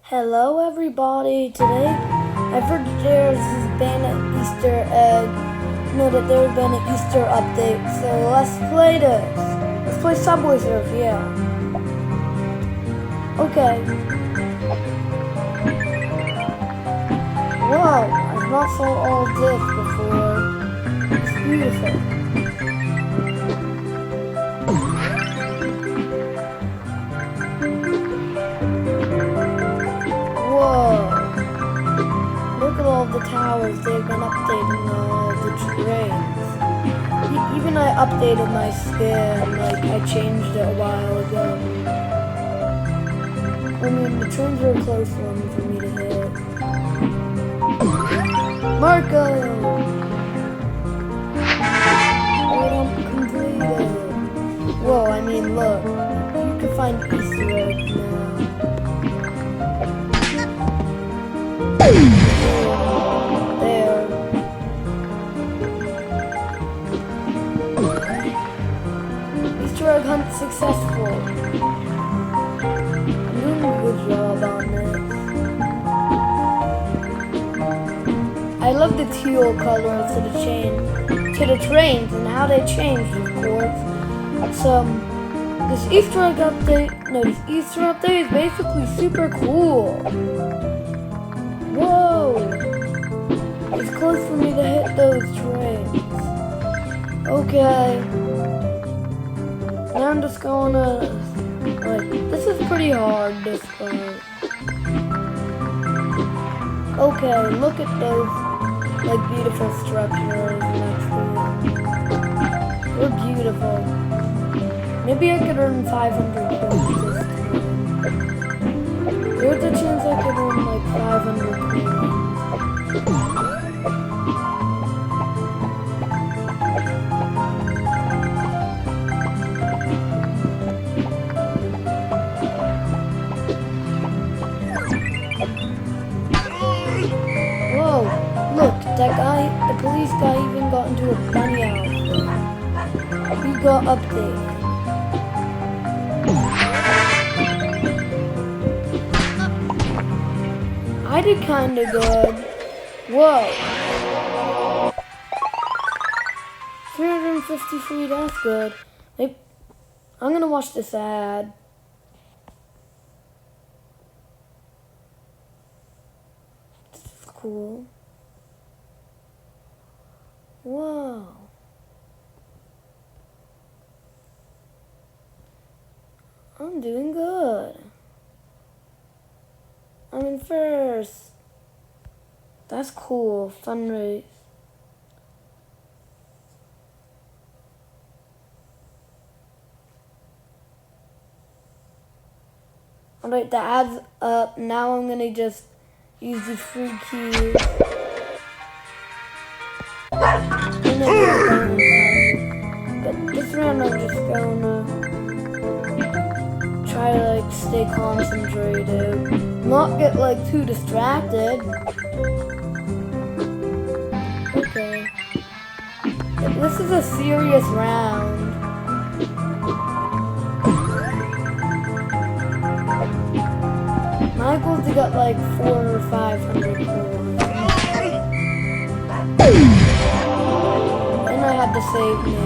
Hello everybody, today I've heard that there's been an Easter egg, that there's been an Easter update, so let's play this. Let's play Subway Surf, yeah. Okay. Whoa, I've not saw all this before. It's beautiful. All the towers, they've been updating the trains. Even I updated my skin, like I changed it a while ago. I mean, the trains are a close one for me to hit. Marco! I don't complete it. Whoa, I mean, look. You can find Easter eggs now. Easter egg hunt successful. I'm doing a good job on this. I love the teal color to the trains and how they changed, of course. This Easter egg update, this Easter update is basically super cool. Whoa! It's close for me to hit those trains. Okay. Now I'm just gonna, this is pretty hard, this part. Okay, look at those, beautiful structures next to them. They're beautiful. Maybe I could earn 500 coins this time. There's a chance I could earn, 500 coins. That guy, the police guy even got into a bunny outfit. He got updated. I did kinda good. Whoa. 353, that's good. I'm gonna watch this ad. This is cool. Whoa. I'm doing good. I'm in first. That's cool. Fun race. Alright, the ad's up. Now I'm gonna just use these free keys. But this round I'm just gonna try to stay concentrated, not get too distracted. Okay. This is a serious round. My goal is to get 400 or 500 coins. I had to save me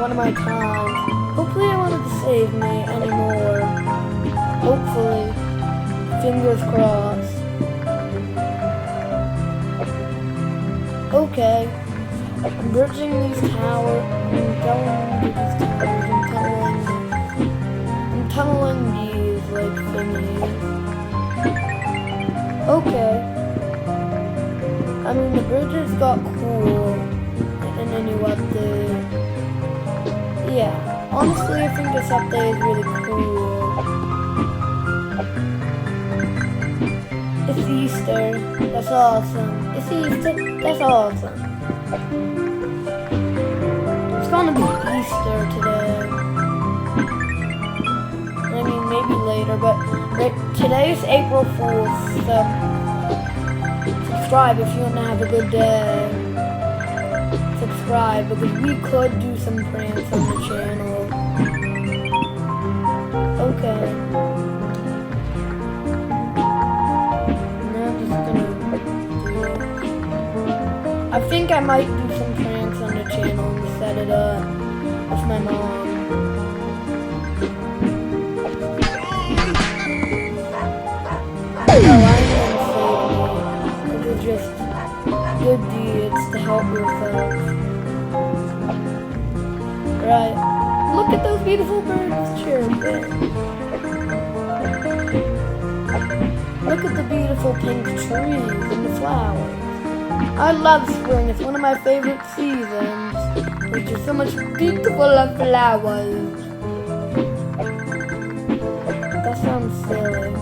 one of my times. Hopefully I wanted to save me anymore. Hopefully. Fingers crossed. Okay. I'm bridging these towers. I'm going to these towers. I'm tunneling these thingies. Okay. I mean, the bridges got cool, and then you update. Yeah, honestly, I think this update is really cool. It's Easter. That's awesome. It's Easter. That's awesome. It's gonna be Easter today. I mean, maybe later, but today's April 4th, so subscribe if you want to have a good day. Subscribe because we could do some pranks on the channel. Okay. think I might do some pranks on the channel and set it up with my mom. No, I am saving it. It is just good deeds to help yourself. Right. Look at those beautiful birds chirping. Look at the beautiful pink trees and the flowers. I love spring. It's one of my favorite seasons. There's just so much beautiful flowers. That sounds silly.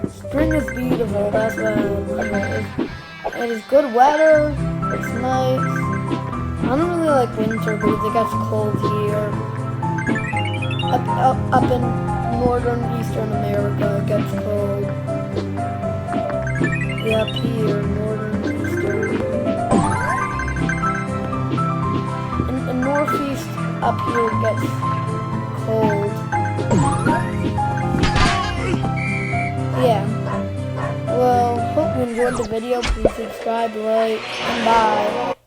Spring is beautiful, that's what I love. It is good weather, it's nice. I don't really like winter because it gets cold here. Up in northern eastern America it gets cold. Yeah, up here, northern eastern. In northeast up here it gets cold. Yeah. Well, hope you enjoyed the video. Please subscribe, like, and bye.